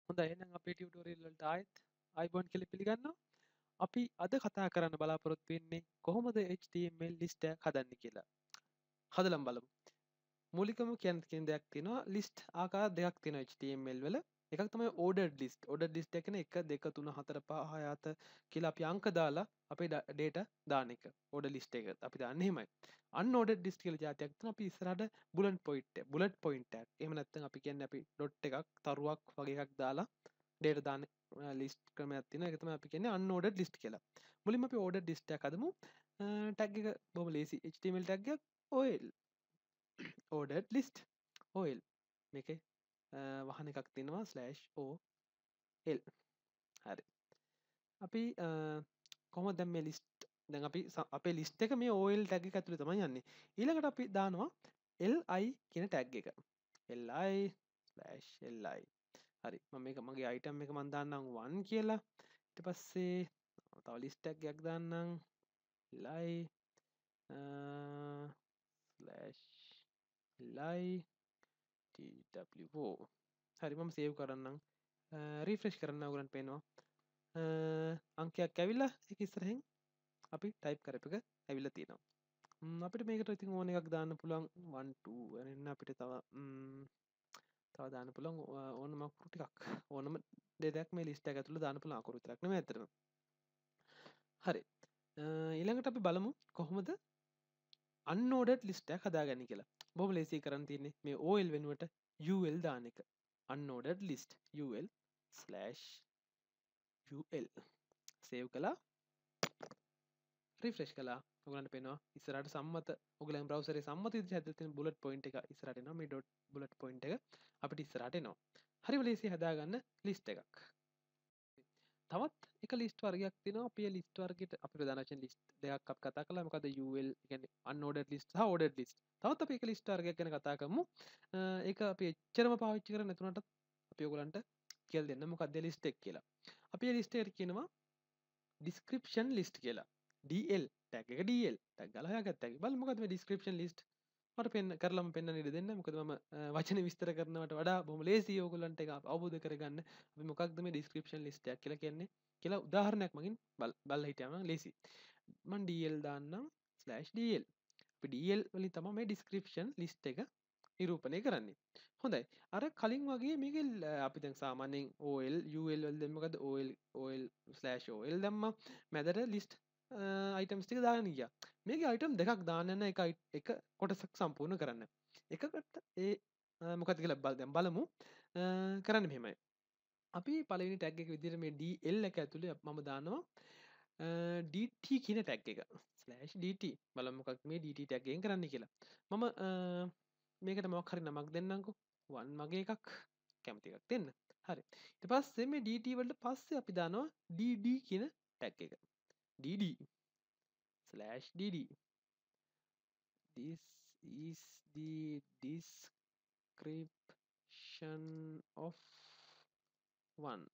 හොඳයි එහෙනම් අපේ ටියුටෝරියල් වලට ආයිබෝන් කියලා පිළිගන්නවා. අපි අද කතා කරන්න බලාපොරොත්තු වෙන්නේ කොහොමද HTML ලිස්ට් එකක් හදන්නේ කියලා. හදලම බලමු. මූලිකවම කියන්න තියෙන දෙයක් තියෙනවා ලිස්ට් ආකාර දෙකක් තියෙනවා HTML වල. එකක් තමයි ordered list. ordered list එක කියන්නේ 1 2 3 4 5 6 7 කියලා අපි අංක දාලා අපේ data දාන එක. order list එක අපි දාන්නේ එහෙමයි. unordered list කියලා જાතියක් තියෙනවා. අපි ඉස්සරහට bullet point tag. එහෙම නැත්නම් අපි කියන්නේ අපි dot එකක් තරුවක් වගේ එකක් දාලා data දාන list ක්‍රමයක් තියෙනවා. ඒක තමයි අපි කියන්නේ unordered list කියලා. මුලින්ම අපි ordered list එකක් හදමු. tag එක බොහොම ලේසි. HTML tag එකක් OL ordered list OL මේකේ වහන එකක් තියෙනවා /OL. හරි. අපි කොහොමද දැන් මේ ලිස්ට් දැන් අපි අපේ ලිස්ට් එක මේ OL tag එක ඇතුලේ තමයි යන්නේ. ඊළඟට අපි දානවා li කියන tag එක. li/li. හරි. මම මේක මගේ item එක මම දාන්නම් 1 කියලා. ඊට පස්සේ තව ලිස්ට් tag එකක් දාන්නම් li /li two. හරි මම සේව් කරන්නම්. රිෆ්‍රෙෂ් කරන්න ඔයගලන්ට පේනවා අංකයක් ඇවිල්ලා ඒක ඉස්සරහින් අපි ටයිප් කරපු එක ඇවිල්ලා තියෙනවා. අපිට මේකට ඉතින් ඕන එකක් දාන්න පුළුවන් 1 2 එන්න අපිට තව දාන්න පුළුවන් ඕනම අකුරු ටිකක් ඕනම දෙයක් මේ ලිස්ට් එක ඇතුළේ දාන්න පුළුවන් අකුරු විතරක් නෙමෙයි ඇත්තටම. හරි. ඊළඟට අපි බලමු කොහොමද unordered list එකක් හදාගන්නේ කියලා. බොහොම ලේසියි කරන්න තියෙන්නේ මේ OL වෙනුවට UL දාන එක. unordered list UL/UL සේව් කළා රිෆ්‍රෙෂ් කළා ඔයගලන්ට පේනවා ඉස්සරහට සම්මත ඔයගලගේ බ්‍රවුසරේ සම්මත විදිහට හැදලා තියෙන බුලට් පොයින්ට් එක ඉස්සරහට එනවා මේ ඩොට් බුලට් පොයින්ට් එක අපිට ඉස්සරහට එනවා හරිම ලේසියි හදාගන්න ලිස්ට් එකක් තවත් එක ලිස්ට් වර්ගයක් තියෙනවා අපි ලිස්ට් වර්ගයට අපි ප්‍රධාන වශයෙන් ලිස්ට් දෙකක් අපි කතා කළා මොකද UL කියන්නේ unordered list සහ ordered list තවත් අපි එක ලිස්ට් වර්ගයක් ගැන කතා කරමු ඒක අපි එච්චරම පාවිච්චි කරන්නේ නැතුණට අපි ඔයගලන්ට කියලා දෙන්න මොකක්ද ලිස්ට් එක කියලා අපි ලිස්ට් එකට කියනවා description list කියලා DL tag එක DL tag ගාලා හොයාගත්තා. බලමු මොකද මේ description list මට කරලම පෙන්වන්න ඉඩ දෙන්න. මොකද මම වචන විස්තර කරනවට වඩා බොහොම ලේසියි ඕගොල්ලන්ට ඒක අවබෝධ කරගන්න. අපි මොකක්ද මේ description list එකක් කියලා කියන්නේ කියලා උදාහරණයක් මගින් බලලා හිටියම ලේසියි. මම DL දාන්නම් /DL. අපි DL වලින් තමයි මේ description list එක නිරූපණය කරන්නේ. හොඳයි. අර කලින් වගේ මේක අපි දැන් සාමාන්‍යයෙන් OL UL වල දැන් මොකද OL/OL දැම්මා. මැදට list items ටික දාගෙන ගියා. මේකේ item දෙකක් දාන්න යන එක කොටසක් සම්පූර්ණ කරන්න. එකකට ඒ මොකද කියලා දැන් බලමු. කරන්න මෙහෙමයි. අපි පළවෙනි tag එක විදිහට මේ DL එක ඇතුලේ මම දානවා DT කියන tag එක. /DT. බලමු මොකක්ද මේ DT tag එකෙන් කරන්න කියලා. මම මේකට මොකක් හරි නමක් දෙන්නම්කෝ 1 වගේ එකක් කැමති එකක් දෙන්න හරි ඊට පස්සේ මේ dt වලට පස්සේ අපි දානවා dd කියන ටැග් එක dd/dd this is the description of 1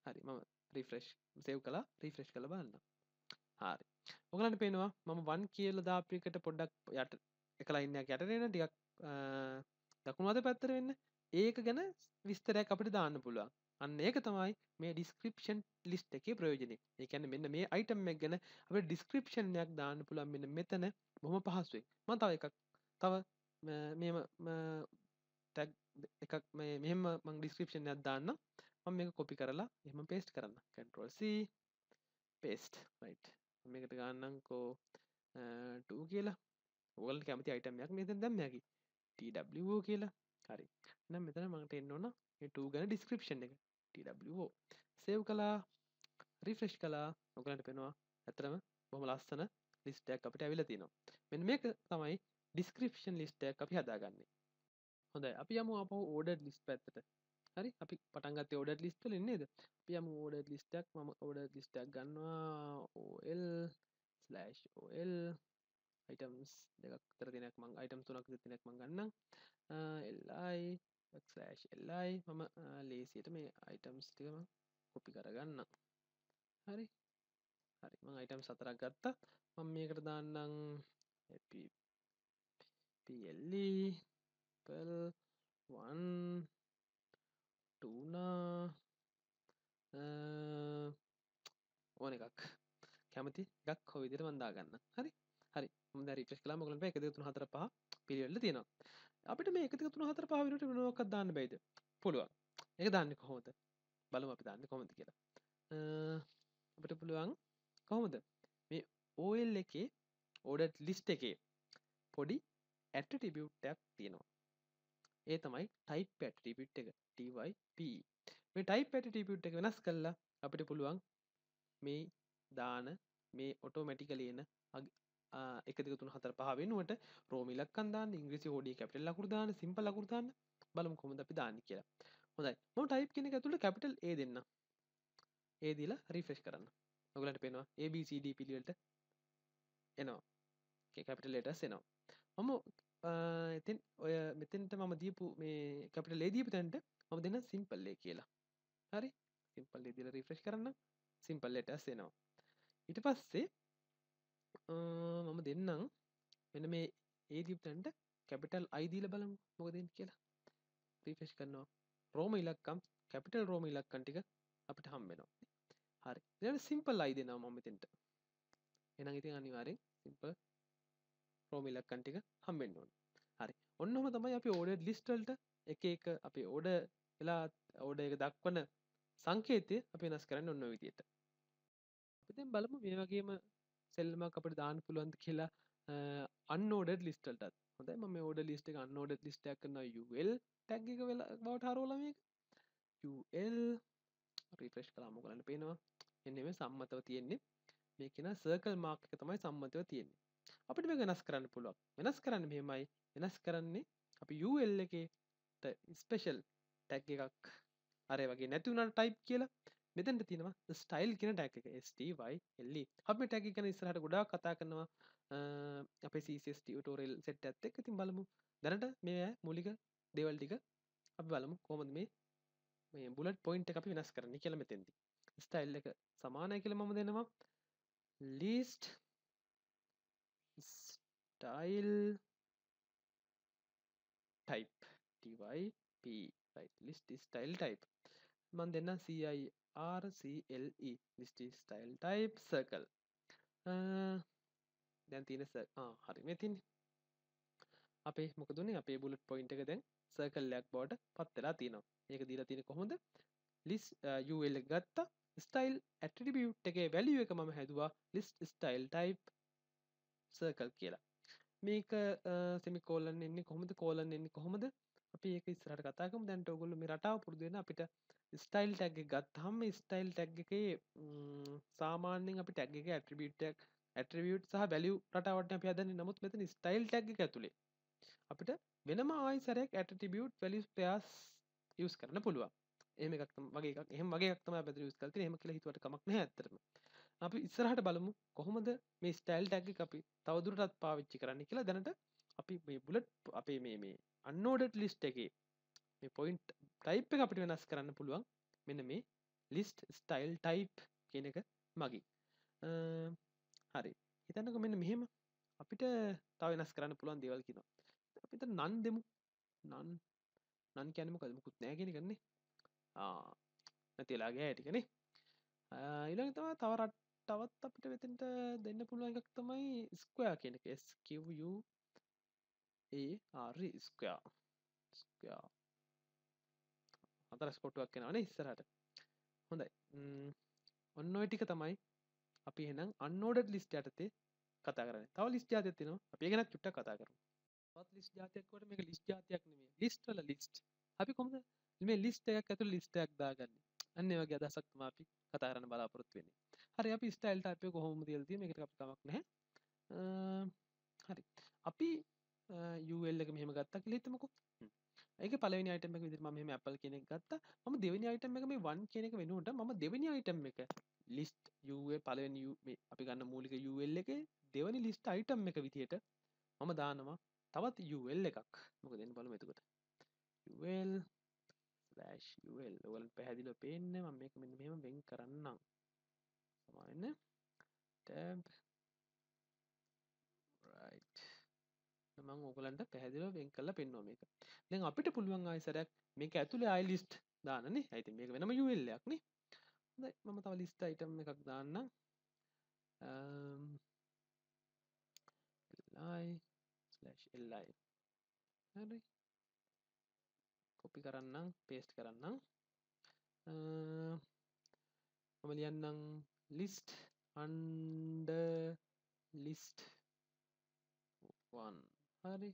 හරි මම රිෆ්‍රෙෂ් සේව් කළා රිෆ්‍රෙෂ් කරලා බලන්න හරි ඔයගලන්ට පේනවා මම 1 කියලා දාපු එකට පොඩ්ඩක් යට එක ලයින් එකක් යට එන ටිකක් දකුණු අත පැත්තට වෙන්න ඒක ගැන විස්තරයක් අපිට දාන්න පුළුවන් අන්න ඒක තමයි මේ ඩිස්ක්‍රිප්ෂන් ලිස්ට් එකේ ප්‍රයෝජනය ඒ කියන්නේ මෙන්න මේ අයිටම් එක ගැන අපිට ඩිස්ක්‍රිප්ෂන් එකක් දාන්න පුළුවන් මෙන්න මෙතන බොහොම පහසුවෙන් මම තව මේම ටැග් එකක් මෙහෙම මම ඩිස්ක්‍රිප්ෂන් එකක් දාන්නම් මම මේක කොපි කරලා එහෙම පේස්ට් කරන්න Ctrl C paste right මේකට ගන්නම්කෝ 2 කියලා ඔයාලට කැමති අයිටම් එකක් මෙතන දැම්ම හැකි TWO කියලා හරි එහෙනම් මෙතන මට එන්න ඕන මේ 2 ගැන ඩිස්ක්‍රිප්ෂන් එක TWO සේව් කළා රිෆ්‍රෙෂ් කළා ඔයාලට පේනවා ඇත්තටම බොහොම ලස්සන ලිස්ට් එකක් අපිට ඇවිල්ලා තියෙනවා මෙන්න මේක තමයි ඩිස්ක්‍රිප්ෂන් ලිස්ට් එකක් අපි හදාගන්නේ හොඳයි අපි යමු ආපහු ordered list පැත්තට හරි අපි පටන් ගත්තේ ordered list වලින් නේද අපි යමු ordered list එකක් මම ordered list එකක් ගන්නවා OL/OL items දෙකක් විතර දෙනක් මම items තුනක් විතර දෙනක් මම ගන්නම් li/li මම ලේසියට මේ items ටික මම කොපි කරගන්නම් හරි හරි මම items හතරක් ගත්තා මම මේකට දාන්නම් PLE pel 1 tuna ඕන එකක් කැමති එකක් ඔය විදිහට මම දාගන්න. හරි. හරි. මම දැන් රිෆ්‍රෙෂ් කළාම ඔයගලන්ට 1 2 3 4 5 පිළිවෙල තියෙනවා. අපිට මේ 1 2 3 4 5 වෙනුවට මොනවක්වත් දාන්න බැයිද? පුළුවන්. ඒක දාන්නේ කොහොමද? බලමු අපි දාන්නේ කොහොමද කියලා. අපිට පුළුවන් කොහොමද? මේ OL එකේ ordered list එකේ පොඩි attribute එකක් තියෙනවා. ඒ තමයි type attribute එක. type. මේ type attribute එක වෙනස් කළා අපිට පුළුවන් මේ දාන මේ ඔටෝමැටිකලි එන 1 2 3 4 5 වෙනුවට රෝම ඉලක්කම් දාන්න ඉංග්‍රීසි හොඩිය කැපිටල් ලකුණු දාන්න සිම්පල් ලකුණු දාන්න බලමු කොහොමද අපි දාන්නේ කියලා. හොඳයි. මම type කියන එක ඇතුළේ capital A දෙන්න. A දීලා refresh කරන්න. ඔයගලන්ට පේනවා A B C D පිළිවෙලට එනවා. okay capital letters එනවා. මම ඉතින් ඔය මෙතෙන්ට මම දීපු මේ capital A දීපු තැනට මම දෙන්න simple A කියලා. හරි? simple A දීලා refresh කරන්න. simple letters එනවා. ඊට පස්සේ මම දෙන්නම් මෙන්න මේ A දීපු තැනට capital I දීලා බලමු මොකද වෙන්නේ කියලා. refresh කරනවා. රෝම ඉලක්කම් capital රෝම ඉලක්කම් ටික අපිට හම්බ වෙනවා. හරි. ඊළඟ simple I දෙනවා මම මෙතෙන්ට. එහෙනම් ඉතින් අනිවාර්යෙන් simple රෝම ඉලක්කම් ටික හම්බෙන්න ඕනේ. හරි. ඔන්නෝම තමයි අපි ordered list වලට එක එක අපි order වෙලා order එක දක්වන සංකේතය අපි වෙනස් කරන්න ඔන්න ඔය විදිහට. අපි දැන් බලමු මේ වගේම සෙල්ලමක් අපිට දාන්න පුළුවන්ද කියලා unordered list වලටත්. හොඳයි මම මේ order list එක unordered list එකක් කරනවා ul tag එක වෙලා බවට හරවලා මේක. ul refresh කළාම ඔයගලන්ට පේනවා. එන්නේ මේ සම්මතව තියෙන්නේ. මේක න circle mark එක තමයි සම්මතව තියෙන්නේ. අපිට මේක වෙනස් කරන්න පුළුවන්. වෙනස් කරන්න මෙහෙමයි. වෙනස් කරන්නේ අපි ul එකේ ස්පෙෂල් ටැග් එකක් අර වගේ නැති වුණාට type කියලා මෙතෙන්ට තියෙනවා style කියන ටැග් එක STYLE. අපි මේ ටැග් එක ගැන ඉස්සරහට ගොඩාක් කතා කරනවා අපේ CSS tutorial set එකත් එක්ක. ඉතින් බලමු දැනට මේ මූලික දේවල් ටික අපි බලමු කොහොමද මේ bullet point එක අපි වෙනස් කරන්නේ කියලා මෙතෙන්දී. style එක සමානයි කියලා මම දෙනවා list style type typ right list style type මන් දෙන්න CIRCLE list style type circle දැන් තියෙන හරි මේ තින්නේ අපේ මොකදුනේ අපේ බුලට් පොයින්ට් එක දැන් සර්කල් එකක් බවට පත් වෙලා තියෙනවා. මේක දීලා තියෙන්නේ කොහොමද? list ul එක ගත්තා style attribute එකේ value එක මම හැදුවා list style type circle කියලා. මේක සෙමිකෝලන් එන්නේ කොහොමද කෝලන් එන්නේ කොහොමද අපි ඒක ඉස්සරහට කතා කරමු. දැන් ඔයගොල්ලෝ මේ රටාව පුරුදු වෙන අපිට ස්ටයිල් ටැග් එක ගත්තාම මේ ස්ටයිල් ටැග් එකේ සාමාන්‍යයෙන් අපි ටැග් එකේ ඇට්‍රිබියුට් සහ වැලියු රටාවට අපි හදන්නේ. නමුත් මෙතන ස්ටයිල් ටැග් එක ඇතුලේ අපිට වෙනම ආයි සැරයක් ඇට්‍රිබියුට් වැලියුස් පෙයාර්ස් යූස් කරන්න පුළුවන්. එහෙම එකක් වගේ එකක් එහෙම වගේ එකක් තමයි අපි අද යූස් කරලා තියෙන්නේ. එහෙම කියලා හිතුවට කමක් නැහැ ඇත්තටම. අපි ඉස්සරහට බලමු කොහොමද මේ ස්ටයිල් ටැග් එක අපි තවදුරටත් පාවිච්චි කරන්න කියලා. දැනට අපි මේ බුලට් අපේ මේ unordered list එකේ මේ point type එක අපිට වෙනස් කරන්න පුළුවන් මෙන්න මේ list style type කියන එක මගින්. හරි. හිතන්නකෝ මෙන්න මෙහෙම අපිට තව වෙනස් කරන්න පුළුවන් දේවල් කියනවා. අපිට නන් දෙමු. නන් කියන්නේ මොකද? මුකුත් නැහැ කියන එකනේ. නැතිලා ගියා ටිකනේ. ඊළඟ තමයි තවත් අපිට මෙතෙන්ට දෙන්න පුළුවන් එකක් තමයි ස්ක්වයර් කියන එක. SQUARE square. ස්ක්වයර්. හතරස් කොටුවක් එනවනේ ඉස්සරහට. හොඳයි. ඔන්න ඔය ටික තමයි අපි එහෙනම් unordered list යටතේ කතා කරන්නේ. තව list જાතියක් තියෙනවා. අපි ඒක ගැන චුට්ටක් කතා කරමු. තවත් list જાතියක් කොට මේක list જાතියක් නෙමෙයි. list වල list. අපි කොහොමද මේ list එකක් ඇතුළේ list එකක් දාගන්නේ? අන්න ඒ වගේ අදහසක් තමයි අපි කතා කරන්න බලාපොරොත්තු වෙන්නේ. හරි අපි style type එක කොහොමද කියලා තියෙන්නේ. මේකට අපි කමක් නැහැ. හරි. අපි UL එක මෙහෙම ගත්තා කියලා හිතමුකෝ. ඒක පළවෙනි item එක විදිහට මම මෙහෙම apple කියන එක ගත්තා. මම දෙවෙනි item එක මේ 1 කියන එක වෙනුවට මම දෙවෙනි item එක list UL පළවෙනි මේ අපි ගන්න මූලික UL එකේ දෙවෙනි list item එක විදිහට මම දානවා තවත් UL එකක්. මොකද එන්න බලමු එතකොට. UL/UL ඔයගලන්ට පැහැදිලිව පේන්නේ මම මේක මෙන්න මෙහෙම වෙන් කරන්නම්. සමාවෙන්න tab right මම ඔයගලන්ට පැහැදිලිව වෙන් කරලා පෙන්වනවා මේක. දැන් අපිට පුළුවන් ආයෙසරයක් මේක ඇතුලේ ආයෙ list දාන්නනේ. ඉතින් මේක වෙනම UL එකක් නේ. හොඳයි මම තව list item එකක් දාන්නම්. li/li හරි කොපි කරන්නම් පේස්ට් කරන්නම් මම ලියන්නම් list under list 1 හරි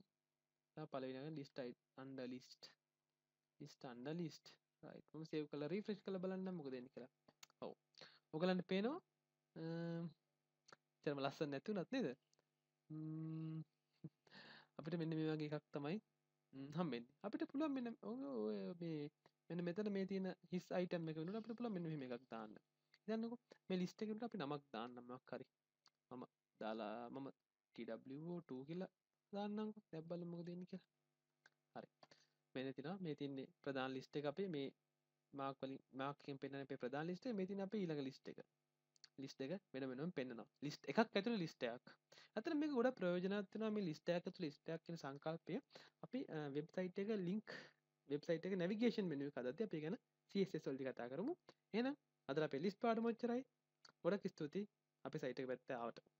පළවෙනි එක list under under list right මම සේව් කරලා රිෆ්‍රෙෂ් කරලා බලන්න මොකද වෙන්නේ කියලා ඔව් ඔයගලන්ට පේනවා ඉතරම ලස්සන නැති උනත් නේද අපිට මෙන්න මේ වගේ එකක් තමයි හම්බෙන්නේ අපිට පුළුවන් මෙන්න මේ මෙන්න මෙතන මේ තියෙන හිස් අයිටම් එක වෙනුවට අපිට පුළුවන් මෙන්න මෙහෙම එකක් දාන්න හිතන්නකෝ මේ ලිස්ට් එකේ අපි නමක් දාන්න මොකක් හරි මම දාලා මම TW2 කියලා දාන්නම්කෝ දැන් බලමු මොකද වෙන්නේ කියලා හරි මෙන්න තියෙනවා මේ තියන්නේ ප්‍රධාන ලිස්ට් එක අපේ මේ මාක් වලින් මාක් එකෙන් පෙන්නන අපේ ප්‍රධාන ලිස්ට් එක මේ තියෙන අපේ ඊළඟ ලිස්ට් එක ලිස්ට් එක වෙන වෙනම පෙන්නනවා ලිස්ට් එකක් ඇතුළේ ලිස්ට් එකක් අතන මේක ගොඩක් ප්‍රයෝජනවත් වෙනවා මේ ලිස්ට් එකක් ඇතුළේ ලිස්ට් එකක් කියන සංකල්පය අපි වෙබ්සයිට් එක ලින්ක් වෙබ්සයිට් එක නැවිගේෂන් මෙනු එක හදද්දී අපි ගැන CSS වලදී කතා කරමු එහෙනම් අද අපේ ලිස්ට් පාඩම ඔච්චරයි ගොඩක් ස්තුතියි අපේ සයිට් එක පැත්තට ආවට